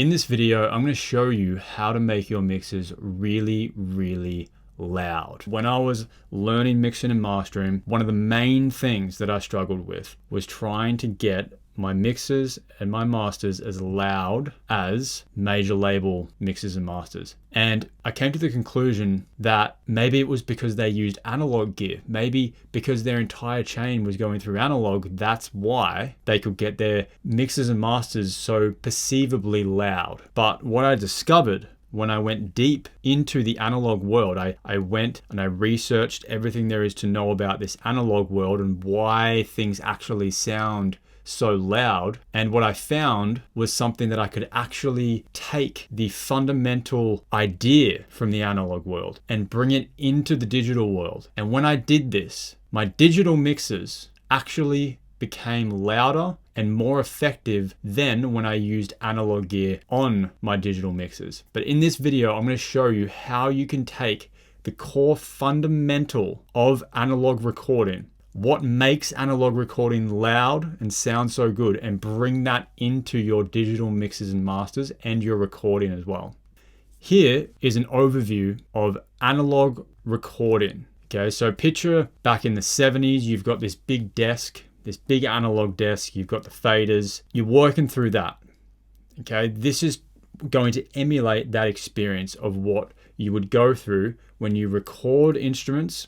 In this video, I'm going to show you how to make your mixes really, really loud. When I was learning mixing and mastering, one of the main things that I struggled with was trying to get my mixes and my masters as loud as major label mixes and masters. And I came to the conclusion that maybe it was because they used analog gear. Maybe because their entire chain was going through analog, that's why they could get their mixes and masters so perceivably loud. But what I discovered when I went deep into the analog world, I went and I researched everything there is to know about this analog world and why things actually sound so loud. And what I found was something that I could actually take the fundamental idea from the analog world and bring it into the digital world. And when I did this, my digital mixes actually became louder and more effective than when I used analog gear on my digital mixes. But in this video, I'm going to show you how you can take the core fundamental of analog recording, what makes analog recording loud and sound so good, and bring that into your digital mixes and masters and your recording as well. Here is an overview of analog recording. Okay, so picture back in the 70s, you've got this big desk, this big analog desk, you've got the faders, you're working through that. Okay, this is going to emulate that experience of what you would go through when you record instruments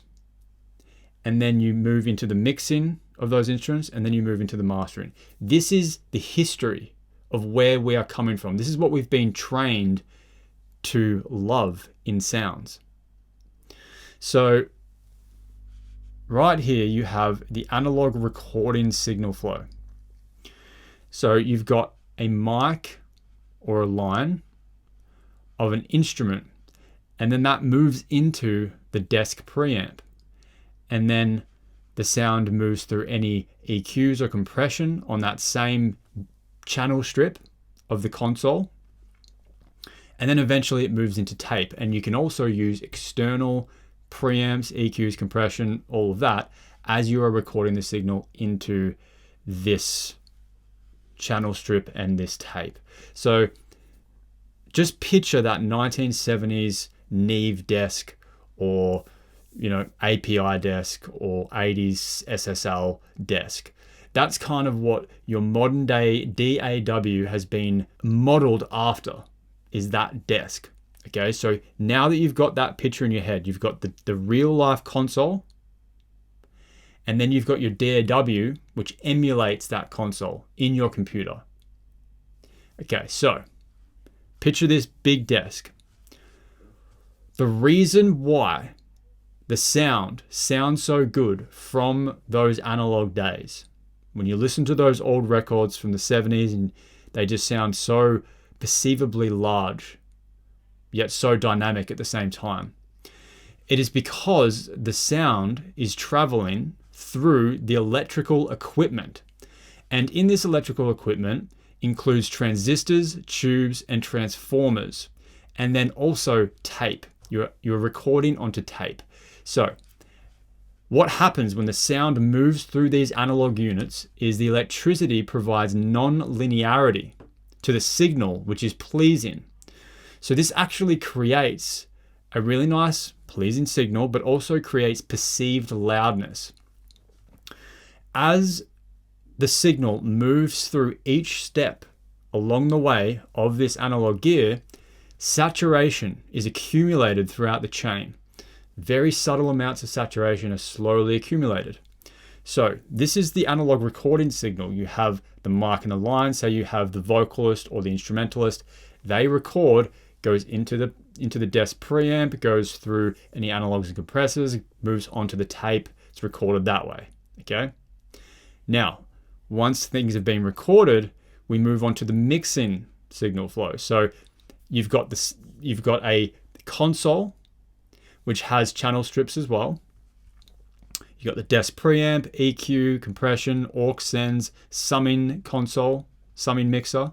and then you move into the mixing of those instruments and then you move into the mastering. This is the history of where we are coming from. This is what we've been trained to love in sounds. So right here, you have the analog recording signal flow. So you've got a mic or a line of an instrument, and then that moves into the desk preamp. And then the sound moves through any EQs or compression on that same channel strip of the console. And then eventually it moves into tape. And you can also use external preamps, EQs, compression, all of that as you are recording the signal into this channel strip and this tape. So just picture that 1970s Neve desk or API desk or 80s SSL desk. That's kind of what your modern day DAW has been modeled after, is that desk. Okay, so now that you've got that picture in your head, you've got the real life console, and then you've got your DAW, which emulates that console in your computer. Okay, so picture this big desk. The reason why the sound sounds so good from those analog days, when you listen to those old records from the 70s and they just sound so perceivably large, yet so dynamic at the same time, it is because the sound is traveling through the electrical equipment. And in this electrical equipment includes transistors, tubes, and transformers, and then also tape. You're recording onto tape. So what happens when the sound moves through these analog units is the electricity provides non-linearity to the signal, which is pleasing. So this actually creates a really nice, pleasing signal, but also creates perceived loudness. As the signal moves through each step along the way of this analog gear, saturation is accumulated throughout the chain. Very subtle amounts of saturation are slowly accumulated. So this is the analog recording signal. You have the mic and the line, say you have the vocalist or the instrumentalist. They record, goes into the desk preamp, goes through any analogs and compressors, moves onto the tape. It's recorded that way. Okay. Now, once things have been recorded, we move on to the mixing signal flow. So you've got a console which has channel strips as well. You got the desk preamp, EQ, compression, aux sends, summing console, summing mixer.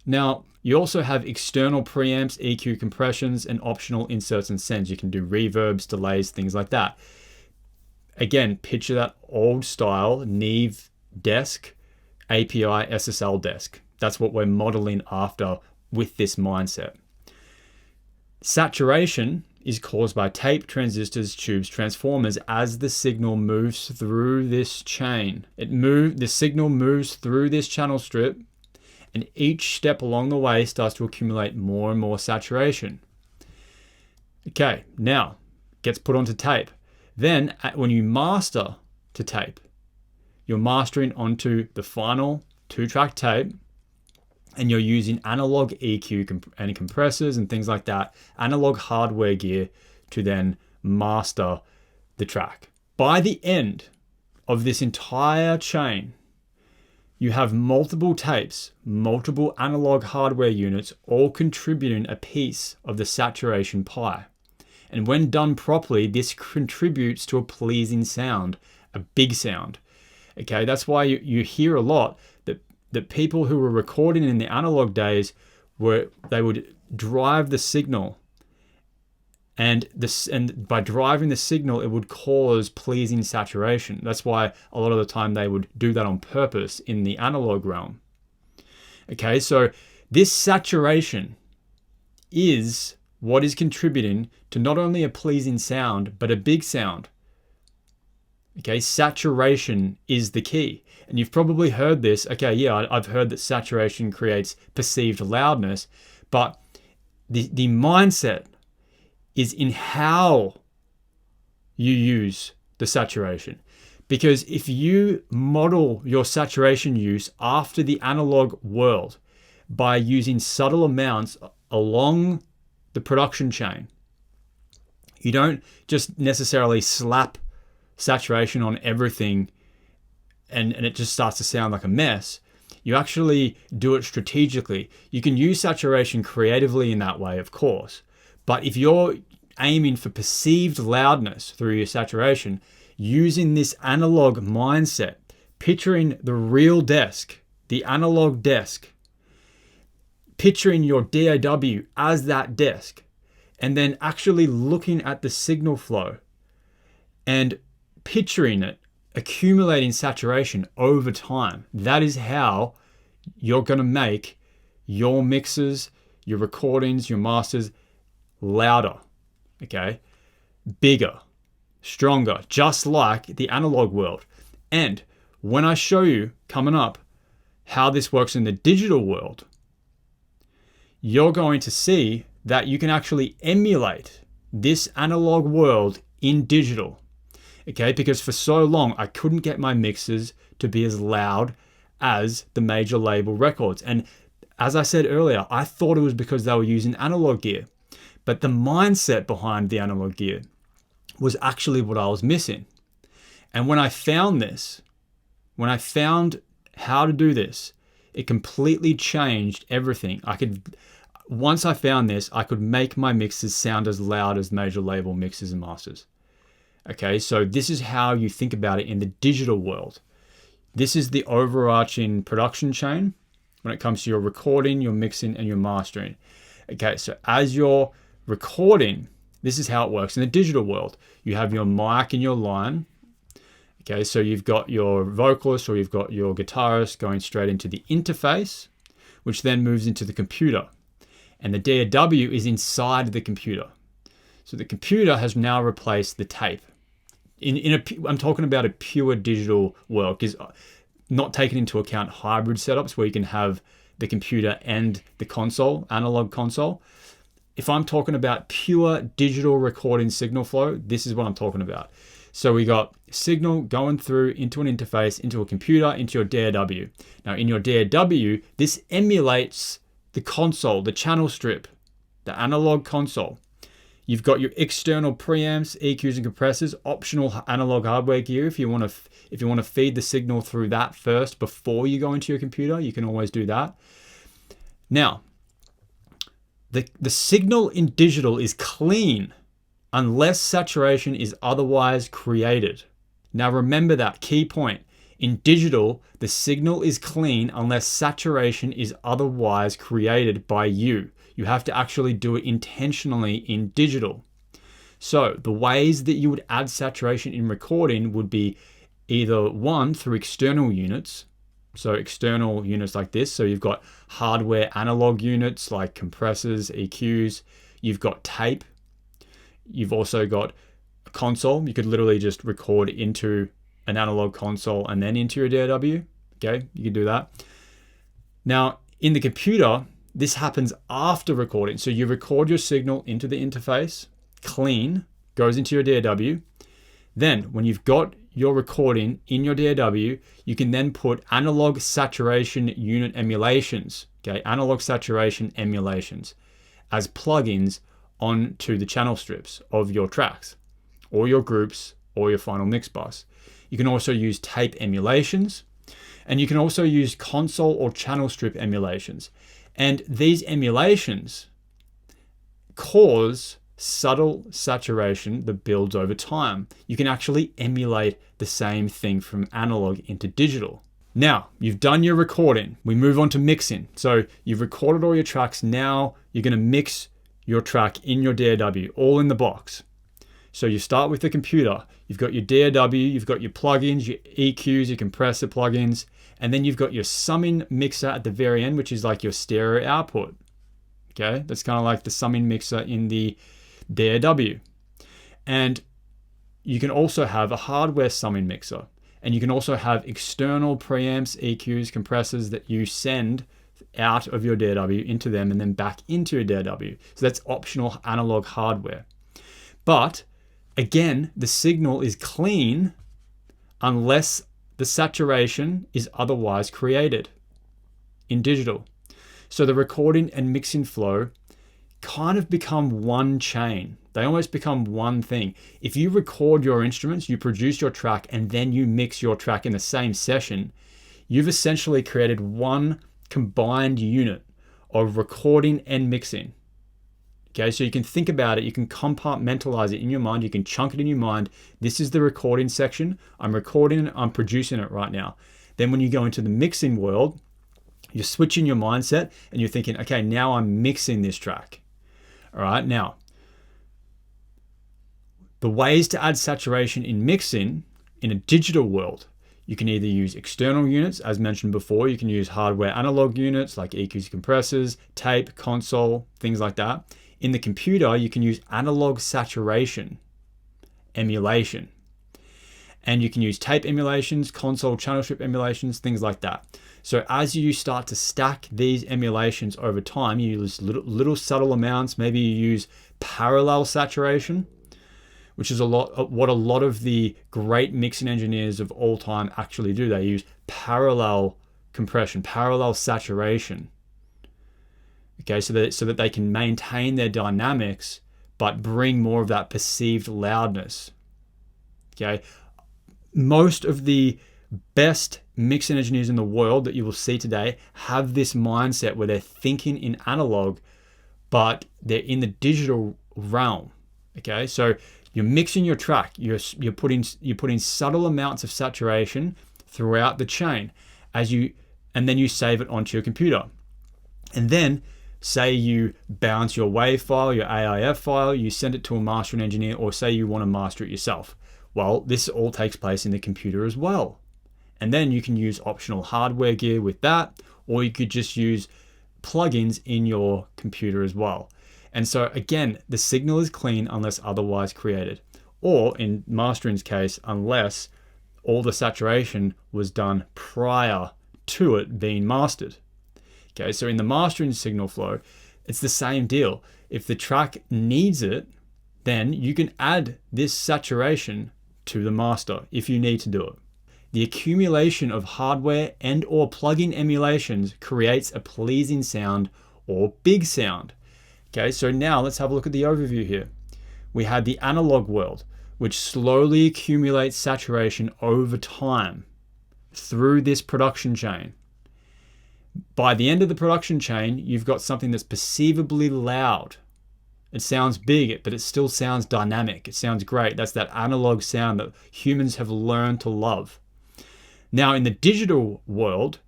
Now, you also have external preamps, EQ compressions, and optional inserts and sends. You can do reverbs, delays, things like that. Again, picture that old style Neve desk, API SSL desk. That's what we're modeling after with this mindset. Saturation is caused by tape, transistors, tubes, transformers as the signal moves through this chain. The signal moves through this channel strip, and each step along the way starts to accumulate more and more saturation. Okay, now gets put onto tape. Then when you master to tape, you're mastering onto the final 2-track tape, and you're using analog EQ and compressors and things like that, analog hardware gear to then master the track. By the end of this entire chain, you have multiple tapes, multiple analog hardware units, all contributing a piece of the saturation pie. And when done properly, this contributes to a pleasing sound, a big sound. Okay, that's why you hear a lot that people who were recording in the analog days they would drive the signal, and by driving the signal, it would cause pleasing saturation. That's why a lot of the time they would do that on purpose in the analog realm. Okay, so this saturation is what is contributing to not only a pleasing sound, but a big sound. Okay, saturation is the key. And you've probably heard this. Okay, yeah, I've heard that saturation creates perceived loudness, but the mindset is in how you use the saturation. Because if you model your saturation use after the analog world by using subtle amounts along the production chain, you don't just necessarily slap saturation on everything and it just starts to sound like a mess. You actually do it strategically. You can use saturation creatively in that way, of course, but if you're aiming for perceived loudness through your saturation, using this analog mindset, picturing the real desk, the analog desk, picturing your DAW as that desk, and then actually looking at the signal flow and picturing it accumulating saturation over time. That is how you're going to make your mixes, your recordings, your masters louder, okay? Bigger, stronger, just like the analog world. And when I show you coming up how this works in the digital world, you're going to see that you can actually emulate this analog world in digital. Okay, because for so long I couldn't get my mixes to be as loud as the major label records. And as I said earlier, I thought it was because they were using analog gear. But the mindset behind the analog gear was actually what I was missing. And when I found how to do this, it completely changed everything. Once I found this, I could make my mixes sound as loud as major label mixes and masters. Okay, so this is how you think about it in the digital world. This is the overarching production chain when it comes to your recording, your mixing, and your mastering. Okay, so as you're recording, this is how it works in the digital world. You have your mic and your line. Okay, so you've got your vocalist or you've got your guitarist going straight into the interface, which then moves into the computer. And the DAW is inside the computer. So the computer has now replaced the tape. I'm talking about a pure digital world, because not taking into account hybrid setups where you can have the computer and the console, analog console. If I'm talking about pure digital recording signal flow, this is what I'm talking about. So we got signal going through into an interface, into a computer, into your DAW. Now in your DAW, this emulates the console, the channel strip, the analog console. You've got your external preamps, EQs and compressors, optional analog hardware gear. If you want to feed the signal through that first before you go into your computer, you can always do that. Now, the signal in digital is clean unless saturation is otherwise created. Now remember that key point. In digital, the signal is clean unless saturation is otherwise created by you. You have to actually do it intentionally in digital. So the ways that you would add saturation in recording would be either one, through external units. So external units like this. So you've got hardware analog units like compressors, EQs. You've got tape. You've also got a console. You could literally just record into an analog console and then into your DAW. Okay, you can do that. Now, in the computer, this happens after recording. So you record your signal into the interface, clean, goes into your DAW. Then when you've got your recording in your DAW, you can then put analog saturation unit emulations, okay, analog saturation emulations as plugins onto the channel strips of your tracks or your groups or your final mix bus. You can also use tape emulations, and you can also use console or channel strip emulations. And these emulations cause subtle saturation that builds over time. You can actually emulate the same thing from analog into digital. Now, you've done your recording. We move on to mixing. So you've recorded all your tracks. Now you're going to mix your track in your DAW, all in the box. So you start with the computer. You've got your DAW, you've got your plugins, your EQs, your compressor plugins, and then you've got your summing mixer at the very end, which is like your stereo output. Okay, that's kind of like the summing mixer in the DAW. And you can also have a hardware summing mixer. And you can also have external preamps, EQs, compressors that you send out of your DAW into them and then back into your DAW. So that's optional analog hardware. But again, the signal is clean unless the saturation is otherwise created in digital. So the recording and mixing flow kind of become one chain. They almost become one thing. If you record your instruments, you produce your track, and then you mix your track in the same session, you've essentially created one combined unit of recording and mixing. Okay, so you can think about it, you can compartmentalize it in your mind, you can chunk it in your mind. This is the recording section. I'm recording it, I'm producing it right now. Then when you go into the mixing world, you're switching your mindset and you're thinking, okay, now I'm mixing this track. All right, now, the ways to add saturation in mixing in a digital world, you can either use external units, as mentioned before. You can use hardware analog units like EQs, compressors, tape, console, things like that. In the computer, you can use analog saturation emulation. And you can use tape emulations, console channel strip emulations, things like that. So as you start to stack these emulations over time, you use little subtle amounts. Maybe you use parallel saturation, which is what a lot of the great mixing engineers of all time actually do. They use parallel compression, parallel saturation. Okay, so that they can maintain their dynamics, but bring more of that perceived loudness. Okay, most of the best mixing engineers in the world that you will see today have this mindset where they're thinking in analog, but they're in the digital realm. Okay, so you're mixing your track, you're putting subtle amounts of saturation throughout the chain and then you save it onto your computer. And then say you bounce your WAV file, your AIF file, you send it to a mastering engineer, or say you want to master it yourself. Well, this all takes place in the computer as well. And then you can use optional hardware gear with that, or you could just use plugins in your computer as well. And so again, the signal is clean unless otherwise created, or in mastering's case, unless all the saturation was done prior to it being mastered. Okay, so in the mastering signal flow, it's the same deal. If the track needs it, then you can add this saturation to the master if you need to do it. The accumulation of hardware and or plugin emulations creates a pleasing sound or big sound. Okay, so now let's have a look at the overview here. We had the analog world, which slowly accumulates saturation over time through this production chain. By the end of the production chain, you've got something that's perceivably loud. It sounds big, but it still sounds dynamic. It sounds great. That's that analog sound that humans have learned to love. Now, in the digital world,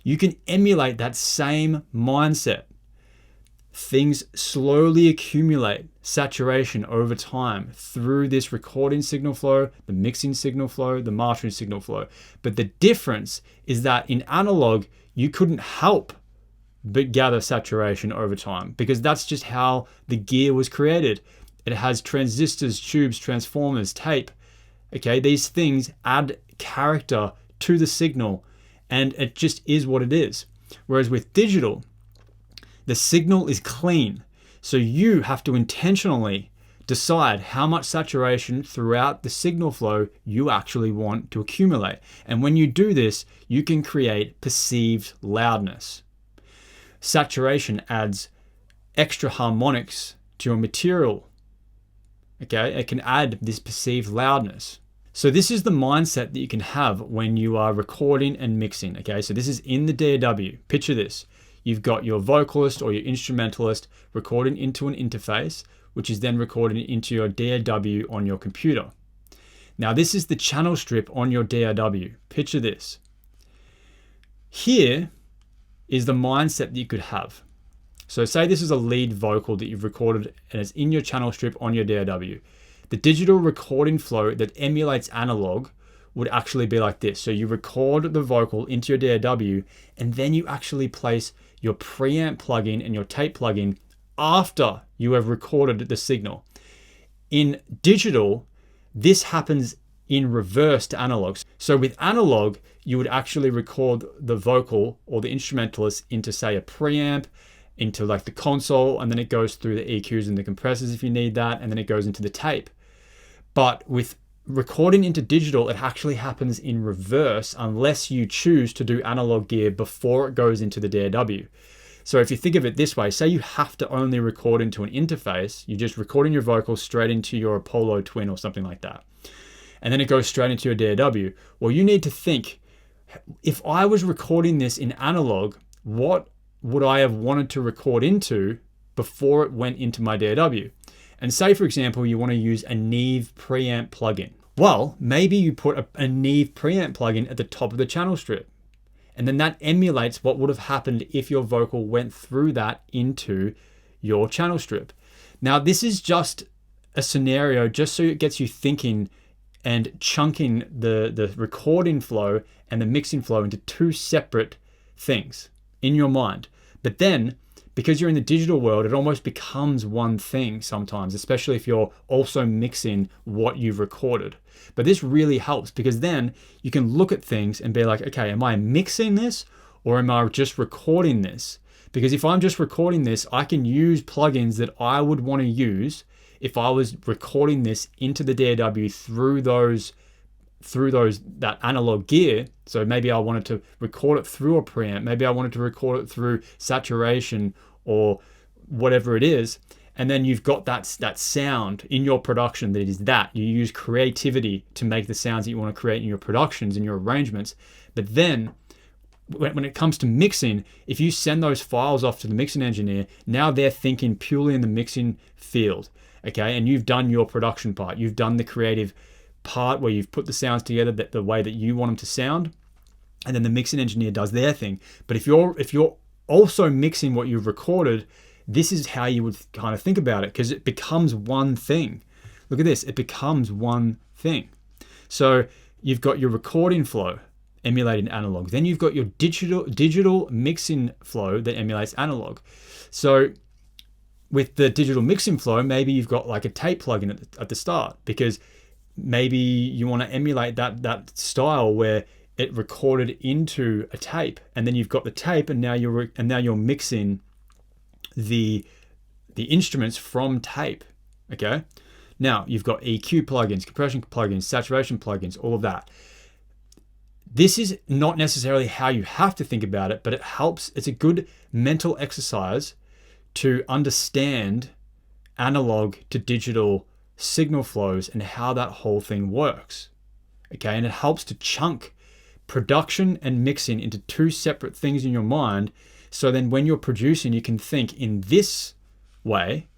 you can emulate that same mindset. things slowly accumulate saturation over time through this recording signal flow, the mixing signal flow, the mastering signal flow. But the difference is that in analog, you couldn't help but gather saturation over time, because that's just how the gear was created. It has transistors, tubes, transformers, tape. Okay, these things add character to the signal, and it just is what it is. Whereas with digital, the signal is clean. So you have to intentionally decide how much saturation throughout the signal flow you actually want to accumulate. And when you do this, you can create perceived loudness. Saturation adds extra harmonics to your material. Okay, it can add this perceived loudness. So this is the mindset that you can have when you are recording and mixing. Okay, so this is in the DAW. Picture this. You've got your vocalist or your instrumentalist recording into an interface, which is then recording into your DAW on your computer. Now this is the channel strip on your DAW. Picture this. Here is the mindset that you could have. So say this is a lead vocal that you've recorded and it's in your channel strip on your DAW. The digital recording flow that emulates analog would actually be like this. So you record the vocal into your DAW, and then you actually place your preamp plugin and your tape plugin after you have recorded the signal. In digital, this happens in reverse to analog. So with analog, you would actually record the vocal or the instrumentalist into, say, a preamp, into like the console, and then it goes through the EQs and the compressors if you need that, and then it goes into the tape. But with recording into digital, it actually happens in reverse unless you choose to do analog gear before it goes into the DAW. So if you think of it this way, say you have to only record into an interface, you're just recording your vocals straight into your Apollo Twin or something like that, and then it goes straight into your DAW. Well, you need to think, if I was recording this in analog, what would I have wanted to record into before it went into my DAW? And say, for example, you want to use a Neve preamp plugin. Well, maybe you put a Neve preamp plugin at the top of the channel strip, and then that emulates what would have happened if your vocal went through that into your channel strip. Now, this is just a scenario just so it gets you thinking and chunking the recording flow and the mixing flow into two separate things in your mind. But then, because you're in the digital world, it almost becomes one thing sometimes, especially if you're also mixing what you've recorded. But this really helps, because then you can look at things and be like, okay, am I mixing this or am I just recording this? Because if I'm just recording this, I can use plugins that I would want to use if I was recording this into the DAW through that analog gear. So maybe I wanted to record it through a preamp, maybe I wanted to record it through saturation or whatever it is, and then you've got that sound in your production that is that. You use creativity to make the sounds that you want to create in your productions and your arrangements. But then when it comes to mixing, if you send those files off to the mixing engineer, now they're thinking purely in the mixing field, okay? And you've done your production part, you've done the creative part where you've put the sounds together the way that you want them to sound, and then the mixing engineer does their thing. But if you're also mixing what you've recorded, this is how you would kind of think about it, because it becomes one thing. Look at this, it becomes one thing. So you've got your recording flow emulating analog, then you've got your digital mixing flow that emulates analog. So with the digital mixing flow, maybe you've got like a tape plugin at the start, because maybe you want to emulate that style where it recorded into a tape, and then you've got the tape, and now you're mixing the instruments from tape. Okay, now you've got EQ plugins, compression plugins, saturation plugins, all of that. This is not necessarily how you have to think about it, but it helps. It's a good mental exercise to understand analog to digital signal flows and how that whole thing works. Okay, and it helps to chunk production and mixing into two separate things in your mind, so then when you're producing, you can think in this way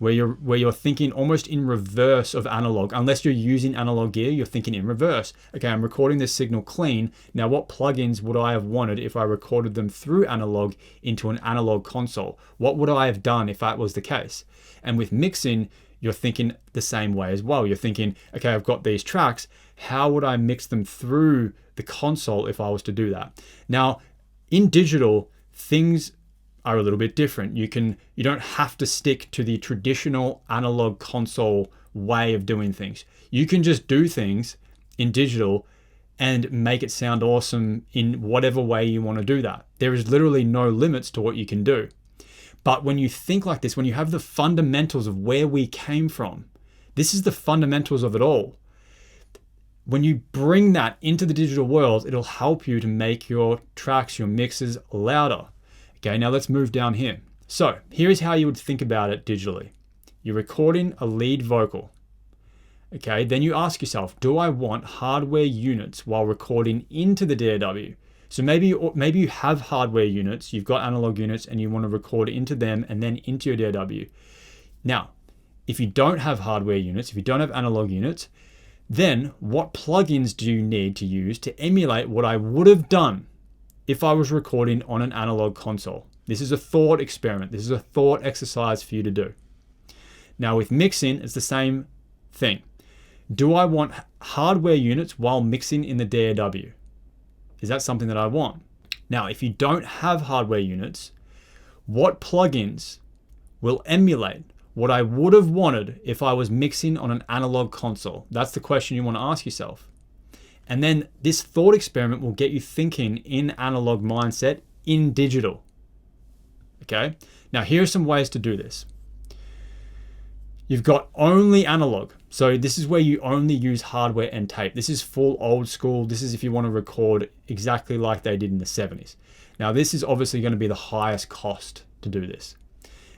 where you're thinking almost in reverse of analog. Unless you're using analog gear, you're thinking in reverse. Okay, I'm recording this signal clean. Now, what plugins would I have wanted if I recorded them through analog into an analog console? What would I have done if that was the case? And with mixing, you're thinking the same way as well. You're thinking, okay, I've got these tracks. How would I mix them through the console if I was to do that? Now, in digital, things are a little bit different. You don't have to stick to the traditional analog console way of doing things. You can just do things in digital and make it sound awesome in whatever way you want to do that. There is literally no limits to what you can do. But when you think like this, when you have the fundamentals of where we came from, this is the fundamentals of it all. When you bring that into the digital world, it'll help you to make your tracks, your mixes louder. Okay, now let's move down here. So here's how you would think about it digitally. You're recording a lead vocal. Okay, then you ask yourself, do I want hardware units while recording into the DAW? So maybe you have hardware units, you've got analog units, and you want to record into them and then into your DAW. Now, if you don't have hardware units, if you don't have analog units, then what plugins do you need to use to emulate what I would have done if I was recording on an analog console? This is a thought experiment. This is a thought exercise for you to do. Now with mixing, it's the same thing. Do I want hardware units while mixing in the DAW? Is that something that I want? Now, if you don't have hardware units, what plugins will emulate what I would have wanted if I was mixing on an analog console? That's the question you want to ask yourself. And then this thought experiment will get you thinking in analog mindset in digital. Okay? Now, here are some ways to do this. You've got only analog. So this is where you only use hardware and tape. This is full old school. This is if you want to record exactly like they did in the 70s. Now, this is obviously going to be the highest cost to do this.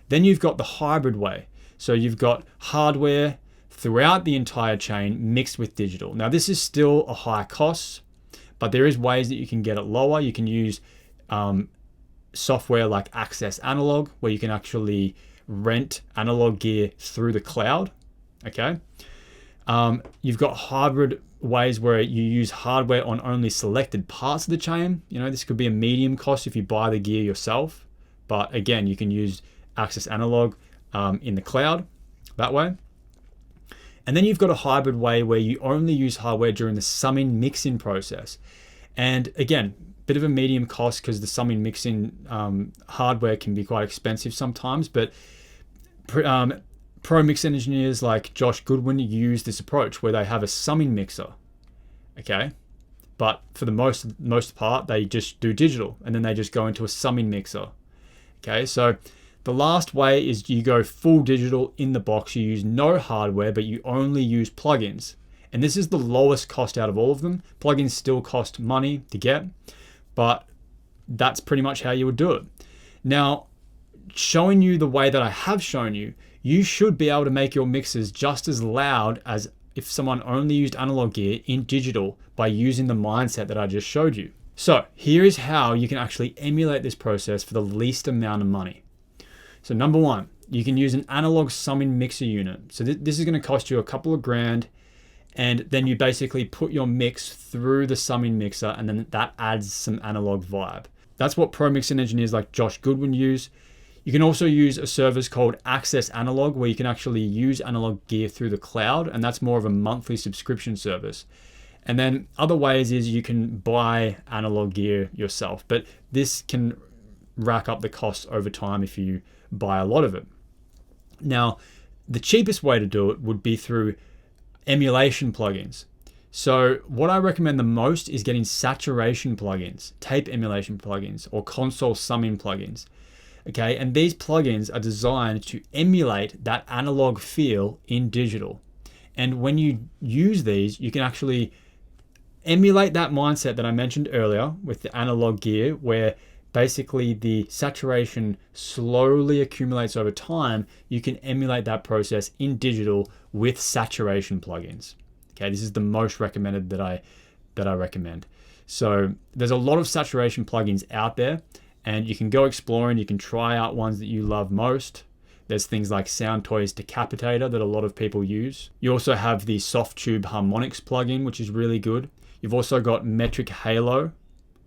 Then you've got the hybrid way. So you've got hardware throughout the entire chain mixed with digital. Now, this is still a high cost, but there is ways that you can get it lower. You can use software like Access Analog, where you can actually rent analog gear through the cloud. Okay. You've got hybrid ways where you use hardware on only selected parts of the chain. You know, this could be a medium cost if you buy the gear yourself. But again, you can use Access Analog in the cloud that way. And then you've got a hybrid way where you only use hardware during the summing mixing process. And again, bit of a medium cost because the summing mixing hardware can be quite expensive sometimes, but pro mix engineers like Josh Goodwin use this approach where they have a summing mixer, okay? But for the most part, they just do digital and then they just go into a summing mixer, okay? So the last way is you go full digital in the box. You use no hardware, but you only use plugins. And this is the lowest cost out of all of them. Plugins still cost money to get, but that's pretty much how you would do it. Now, showing you the way that I have shown you, you should be able to make your mixes just as loud as if someone only used analog gear in digital by using the mindset that I just showed you. So here is how you can actually emulate this process for the least amount of money. So number one, you can use an analog summing mixer unit. So this is going to cost you a couple of grand, and then you basically put your mix through the summing mixer, and then that adds some analog vibe. That's what pro mixing engineers like Josh Goodwin use. You can also use a service called Access Analog, where you can actually use analog gear through the cloud, and that's more of a monthly subscription service. And then other ways is you can buy analog gear yourself, but this can rack up the costs over time if you buy a lot of it. Now, the cheapest way to do it would be through emulation plugins. So what I recommend the most is getting saturation plugins, tape emulation plugins, or console summing plugins. Okay, and these plugins are designed to emulate that analog feel in digital. And when you use these, you can actually emulate that mindset that I mentioned earlier with the analog gear, where basically the saturation slowly accumulates over time. You can emulate that process in digital with saturation plugins. Okay, this is the most recommended that I recommend. So there's a lot of saturation plugins out there, and you can go exploring. You can try out ones that you love most. There's things like Sound Toys Decapitator that a lot of people use. You also have the Soft Tube Harmonics plugin, which is really good. You've also got Metric Halo,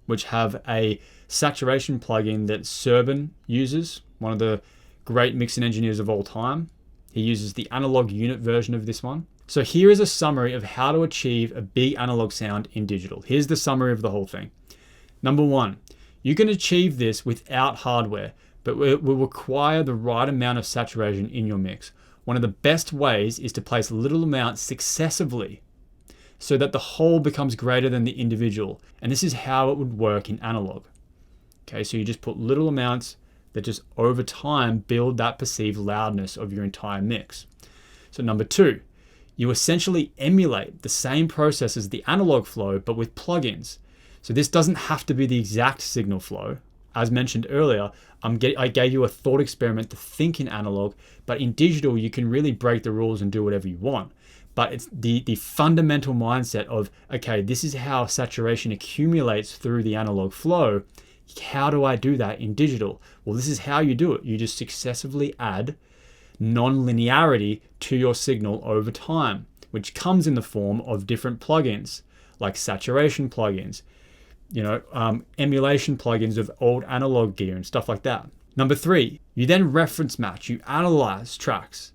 which have a saturation plugin that Serban uses, one of the great mixing engineers of all time. He uses the analog unit version of this one. So here is a summary of how to achieve a big analog sound in digital. Here's the summary of the whole thing. Number one, you can achieve this without hardware, but it will require the right amount of saturation in your mix. One of the best ways is to place little amounts successively so that the whole becomes greater than the individual. And this is how it would work in analog. Okay, so you just put little amounts that just over time build that perceived loudness of your entire mix. So number two, you essentially emulate the same process as the analog flow, but with plugins. So this doesn't have to be the exact signal flow. As mentioned earlier, I gave you a thought experiment to think in analog, but in digital, you can really break the rules and do whatever you want. But it's the fundamental mindset of, okay, this is how saturation accumulates through the analog flow. How do I do that in digital? Well, this is how you do it. You just successively add non-linearity to your signal over time, which comes in the form of different plugins, like saturation plugins, emulation plugins of old analog gear and stuff like that. Number three, you then reference match, you analyze tracks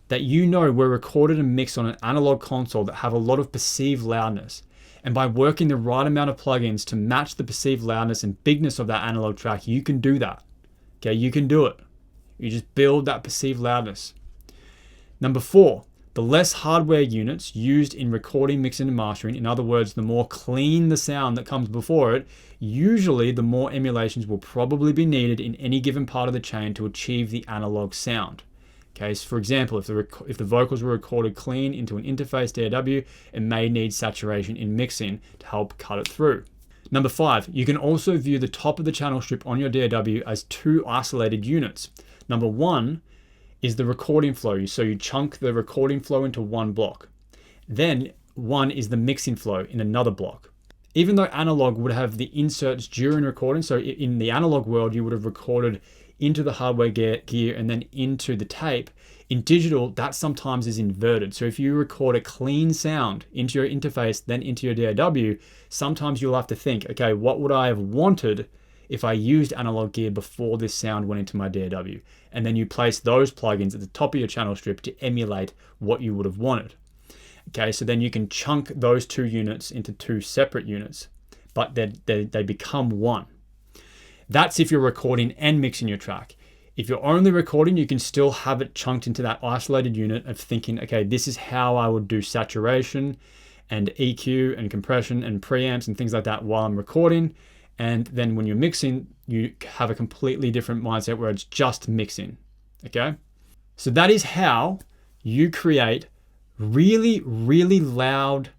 that you know were recorded and mixed on an analog console that have a lot of perceived loudness. And by working the right amount of plugins to match the perceived loudness and bigness of that analog track, you can do that. Okay, you can do it. You just build that perceived loudness. Number four, the less hardware units used in recording, mixing, and mastering, in other words, the more clean the sound that comes before it, usually the more emulations will probably be needed in any given part of the chain to achieve the analog sound. Okay, so for example, if the vocals were recorded clean into an interface DAW, it may need saturation in mixing to help cut it through. Number five, you can also view the top of the channel strip on your DAW as two isolated units. Number one is the recording flow. So you chunk the recording flow into one block. Then one is the mixing flow in another block. Even though analog would have the inserts during recording, so in the analog world, you would have recorded into the hardware gear and then into the tape. In digital, that sometimes is inverted. So if you record a clean sound into your interface, then into your DAW, sometimes you'll have to think, okay, what would I have wanted if I used analog gear before this sound went into my DAW? And then you place those plugins at the top of your channel strip to emulate what you would have wanted. Okay, so then you can chunk those two units into two separate units, but they become one. That's if you're recording and mixing your track. If you're only recording, you can still have it chunked into that isolated unit of thinking, okay, this is how I would do saturation and EQ and compression and preamps and things like that while I'm recording. And then when you're mixing, you have a completely different mindset where it's just mixing, okay? So that is how you create really, really loud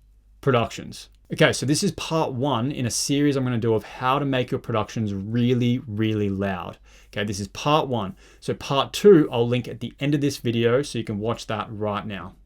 productions. Okay, so this is part one in a series I'm going to do of how to make your productions really, really loud. Okay, this is part one. So part two, I'll link at the end of this video so you can watch that right now.